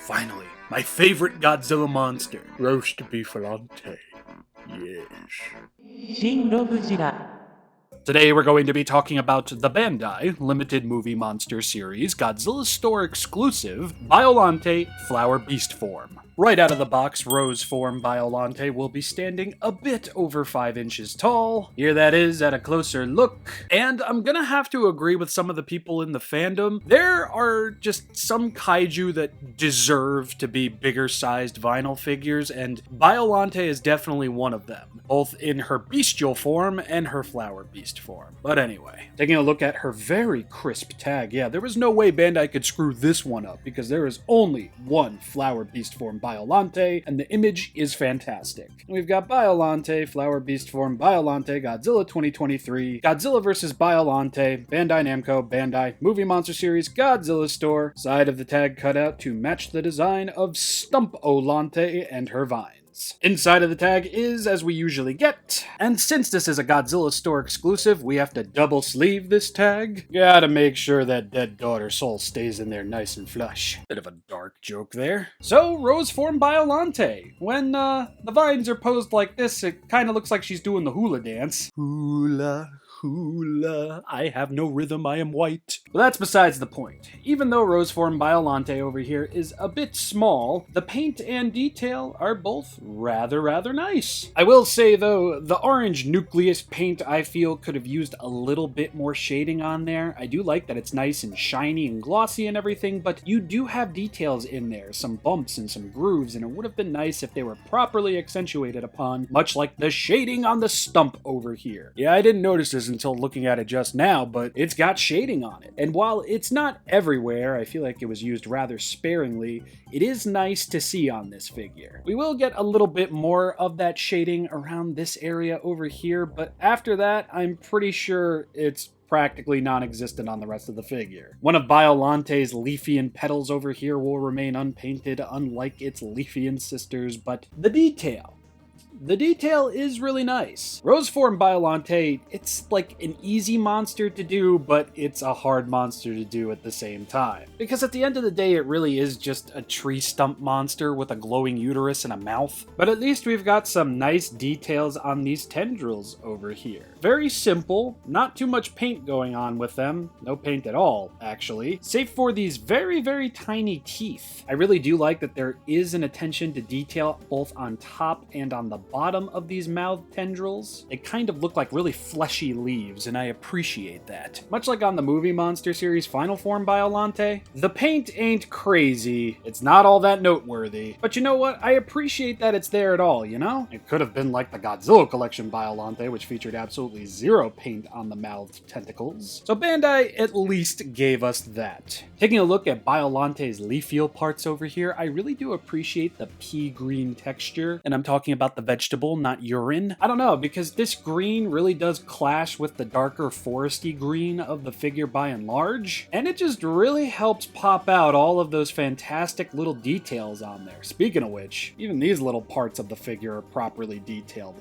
Finally, my favorite Godzilla monster, roast Biollante. Yes. ShinRobjira. Today we're going to be talking about the Bandai limited movie monster series Godzilla Store exclusive Biollante Flower Beast form. Right out of the box, Rose form Biollante will be standing a bit over 5 inches tall. Here that is at a closer look. And I'm gonna have to agree with some of the people in the fandom. There are just some kaiju that deserve to be bigger sized vinyl figures, and Biollante is definitely one of them, both in her bestial form and her flower beast form. But anyway, taking a look at her very crisp tag, yeah, there was no way Bandai could screw this one up because there is only one flower beast form Biollante, and the image is fantastic. We've got Biollante, Flower Beast form Biollante, Godzilla 2023, Godzilla vs. Biollante, Bandai Namco, Bandai, Movie Monster Series, Godzilla Store, side of the tag cut out to match the design of Stump-O-Lante and her vines. Inside of the tag is as we usually get, and since this is a Godzilla Store exclusive, we have to double sleeve this tag. Gotta make sure that dead daughter soul stays in there nice and flush. Bit of a dark joke there. So, Rose form Biollante. When the vines are posed like this, it kinda looks like she's doing the hula dance. Hula. Hula, I have no rhythm, I am white. But that's besides the point. Even though Roseform Biollante over here is a bit small, the paint and detail are both rather nice. I will say though, the orange nucleus paint I feel could have used a little bit more shading on there. I do like that it's nice and shiny and glossy and everything, but you do have details in there, some bumps and some grooves, and it would have been nice if they were properly accentuated upon, much like the shading on the stump over here. Yeah, I didn't notice this until looking at it just now, but it's got shading on it. And while it's not everywhere, I feel like it was used rather sparingly, it is nice to see on this figure. We will get a little bit more of that shading around this area over here, but after that, I'm pretty sure it's practically non-existent on the rest of the figure. One of Biollante's Leafian petals over here will remain unpainted, unlike its Leafian sisters, but the detail is really nice. Roseform Biollante, it's like an easy monster to do, but it's a hard monster to do at the same time. Because at the end of the day, it really is just a tree stump monster with a glowing uterus and a mouth. But at least we've got some nice details on these tendrils over here. Very simple, not too much paint going on with them. No paint at all, actually. Save for these very tiny teeth. I really do like that there is an attention to detail both on top and on the bottom of these mouth tendrils. They kind of look like really fleshy leaves, and I appreciate that. Much like on the Movie Monster Series Final Form Biollante, the paint ain't crazy, it's not all that noteworthy, but you know what, I appreciate that it's there at all, you know? It could have been like the Godzilla Collection Biollante, which featured absolutely zero paint on the mouthed tentacles. So Bandai at least gave us that. Taking a look at Biollante's leafial parts over here, I really do appreciate the pea green texture, and I'm talking about the vegetable, not urine. I don't know, because this green really does clash with the darker foresty green of the figure by and large, and it just really helps pop out all of those fantastic little details on there. Speaking of which, even these little parts of the figure are properly detailed.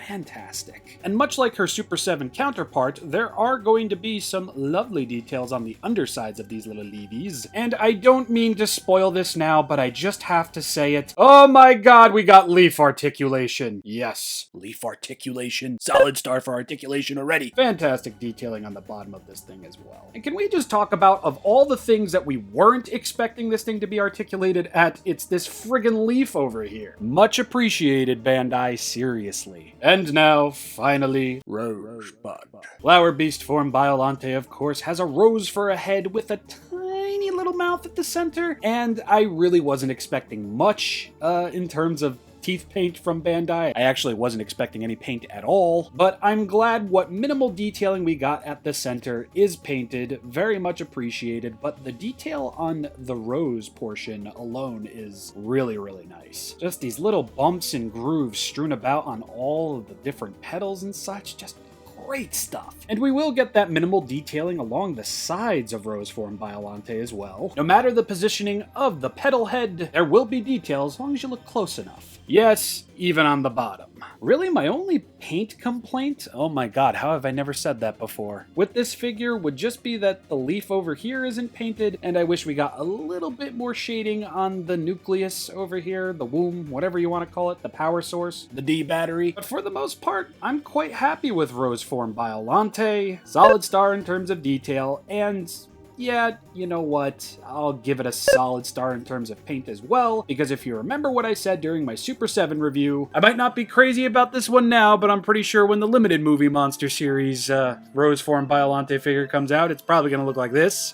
Fantastic. And much like her Super 7 counterpart, there are going to be some lovely details on the undersides of these little leavies. And I don't mean to spoil this now, but I just have to say it. Oh my god, we got leaf articulation. Yes, leaf articulation. Solid star for articulation already. Fantastic detailing on the bottom of this thing as well. And can we just talk about, of all the things that we weren't expecting this thing to be articulated at, it's this friggin' leaf over here. Much appreciated, Bandai, seriously. And now, finally, Rosebud. Flower Beast form Biollante, of course, has a rose for a head with a tiny little mouth at the center, and I really wasn't expecting much in terms of teeth paint from Bandai. I actually wasn't expecting any paint at all, but I'm glad what minimal detailing we got at the center is painted, very much appreciated, but the detail on the rose portion alone is really nice. Just these little bumps and grooves strewn about on all of the different petals and such, just great stuff. And we will get that minimal detailing along the sides of Roseform Biollante as well. No matter the positioning of the petal head, there will be details as long as you look close enough. Yes, even on the bottom. Really, my only paint complaint? Oh my god, how have I never said that before? With this figure would just be that the leaf over here isn't painted, and I wish we got a little bit more shading on the nucleus over here, the womb, whatever you want to call it, the power source, the D battery. But for the most part, I'm quite happy with Rose Form Biollante. Solid star in terms of detail, and yeah, you know what? I'll give it a solid star in terms of paint as well, because if you remember what I said during my Super 7 review, I might not be crazy about this one now, but I'm pretty sure when the limited movie monster series Rose Form Biollante figure comes out, it's probably going to look like this.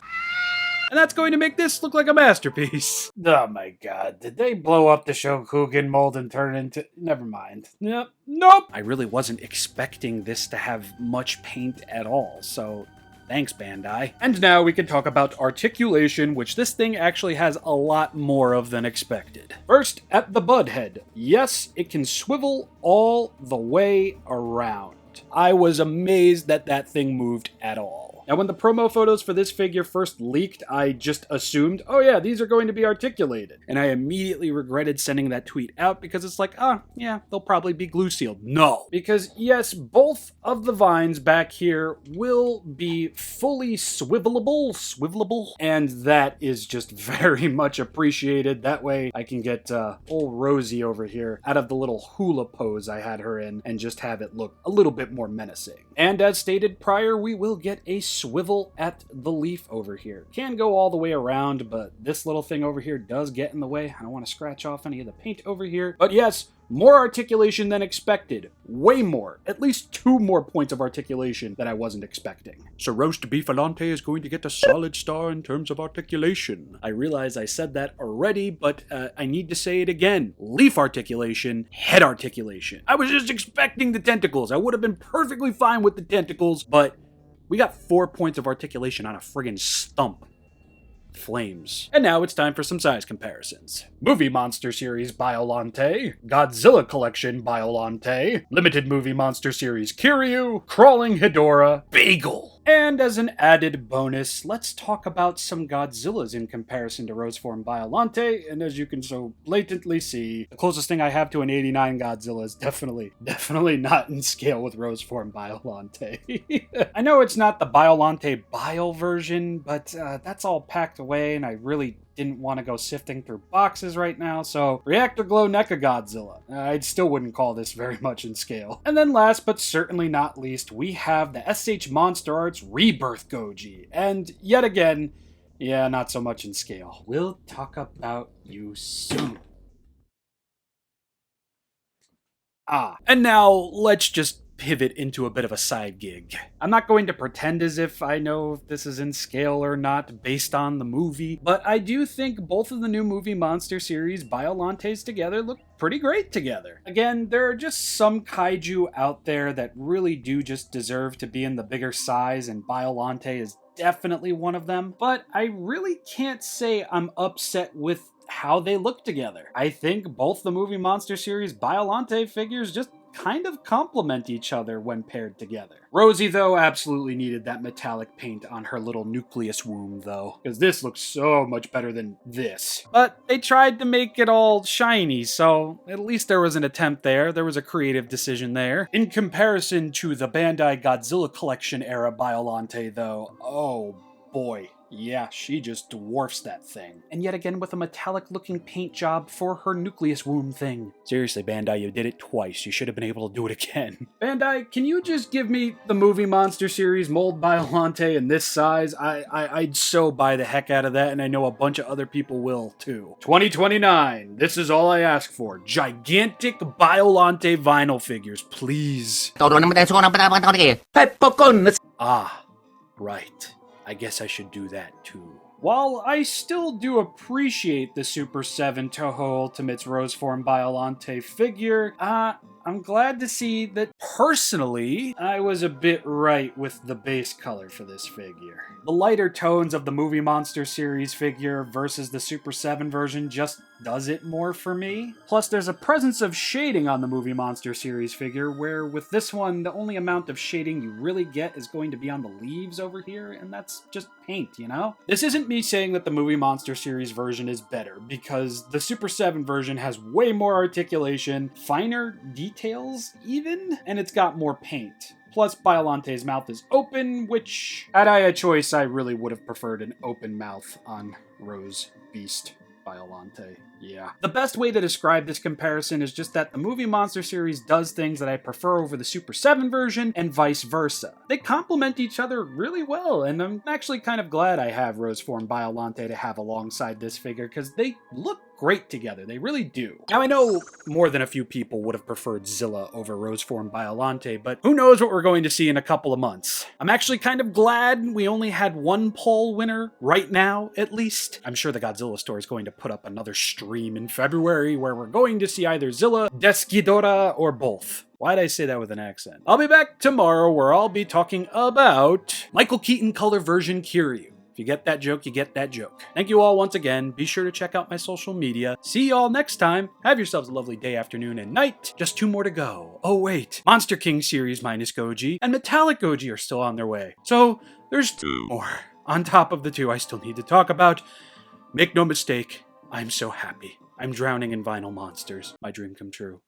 And that's going to make this look like a masterpiece. Oh my god, did they blow up the Shokugan mold and turn it into... Never mind. Yep. Nope! I really wasn't expecting this to have much paint at all, so... Thanks, Bandai. And now we can talk about articulation, which this thing actually has a lot more of than expected. First, at the bud head. Yes, it can swivel all the way around. I was amazed that that thing moved at all. Now, when the promo photos for this figure first leaked, I just assumed, oh yeah, these are going to be articulated. And I immediately regretted sending that tweet out because it's like, yeah, they'll probably be glue sealed. No. Because yes, both of the vines back here will be fully swivelable, and that is just very much appreciated. That way I can get old Rosie over here out of the little hula pose I had her in and just have it look a little bit more menacing. And as stated prior, we will get a swivel at the leaf over here. Can go all the way around, but this little thing over here does get in the way. I don't want to scratch off any of the paint over here. But yes, more articulation than expected. Way more. At least 2 more points of articulation that I wasn't expecting. So Roast Biollante is going to get a solid star in terms of articulation. I realize I said that already, but I need to say it again. Leaf articulation, head articulation. I was just expecting the tentacles. I would have been perfectly fine with the tentacles, but we got 4 points of articulation on a friggin' stump. Flames. And now it's time for some size comparisons. Movie Monster Series Biollante, Godzilla Collection Biollante, Limited Movie Monster Series Kiryu, Crawling Hedorah, Bagel. And as an added bonus, let's talk about some Godzillas in comparison to Rose Form Biollante, and as you can so blatantly see, the closest thing I have to an 89 Godzilla is definitely not in scale with Rose Form Biollante. I know it's not the Biollante Bio version, but that's all packed away, and I really didn't want to go sifting through boxes right now, so Reactor Glow NECA Godzilla. I still wouldn't call this very much in scale. And then last but certainly not least, we have the SH Monster Arts Rebirth Goji. And yet again, yeah, not so much in scale. We'll talk about you soon. And now let's just pivot into a bit of a side gig. I'm not going to pretend as if I know if this is in scale or not based on the movie, but I do think both of the new movie monster series Biollantes together look pretty great together. Again, there are just some kaiju out there that really do just deserve to be in the bigger size, and Biollante is definitely one of them, but I really can't say I'm upset with how they look together. I think both the movie monster series Biollante figures just kind of complement each other when paired together. Rosie, though, absolutely needed that metallic paint on her little nucleus womb, though, because this looks so much better than this. But they tried to make it all shiny, so at least there was an attempt there. There was a creative decision there. In comparison to the Bandai Godzilla Collection era Biollante, though, oh boy. Yeah, she just dwarfs that thing. And yet again with a metallic-looking paint job for her nucleus womb thing. Seriously, Bandai, you did it twice. You should have been able to do it again. Bandai, can you just give me the movie monster series mold Biollante in this size? I'd so buy the heck out of that, and I know a bunch of other people will, too. 2029. This is all I ask for. Gigantic Biollante vinyl figures, please. Right. I guess I should do that too. While I still do appreciate the Super 7 Toho Ultimates Rose Form Biollante figure, I'm glad to see that Personally, I was a bit right with the base color for this figure. The lighter tones of the Movie Monster series figure versus the Super 7 version just does it more for me. Plus, there's a presence of shading on the Movie Monster series figure, where with this one, the only amount of shading you really get is going to be on the leaves over here, and that's just paint, you know? This isn't me saying that the Movie Monster series version is better, because the Super 7 version has way more articulation, finer details even, and it's got more paint. Plus, Biollante's mouth is open, which, had I a choice, I really would have preferred an open mouth on Rose Beast Biollante. Yeah. The best way to describe this comparison is just that the Movie Monster series does things that I prefer over the Super 7 version, and vice versa. They complement each other really well, and I'm actually kind of glad I have Rose Form Biollante to have alongside this figure, because they look great together. They really do. Now, I know more than a few people would have preferred Zilla over Rose Form Biollante, but who knows what we're going to see in a couple of months. I'm actually kind of glad we only had one poll winner right now, at least. I'm sure the Godzilla store is going to put up another stream in February where we're going to see either Zilla, Desghidorah, or both. Why'd I say that with an accent? I'll be back tomorrow where I'll be talking about Michael Keaton color version Kiryu. If you get that joke, you get that joke. Thank you all once again. Be sure to check out my social media. See y'all next time. Have yourselves a lovely day, afternoon, and night. Just 2 more to go. Oh wait, Monster King series minus Goji and Metallic Goji are still on their way. So there's 2 more. On top of the 2 I still need to talk about. Make no mistake, I'm so happy. I'm drowning in vinyl monsters. My dream come true.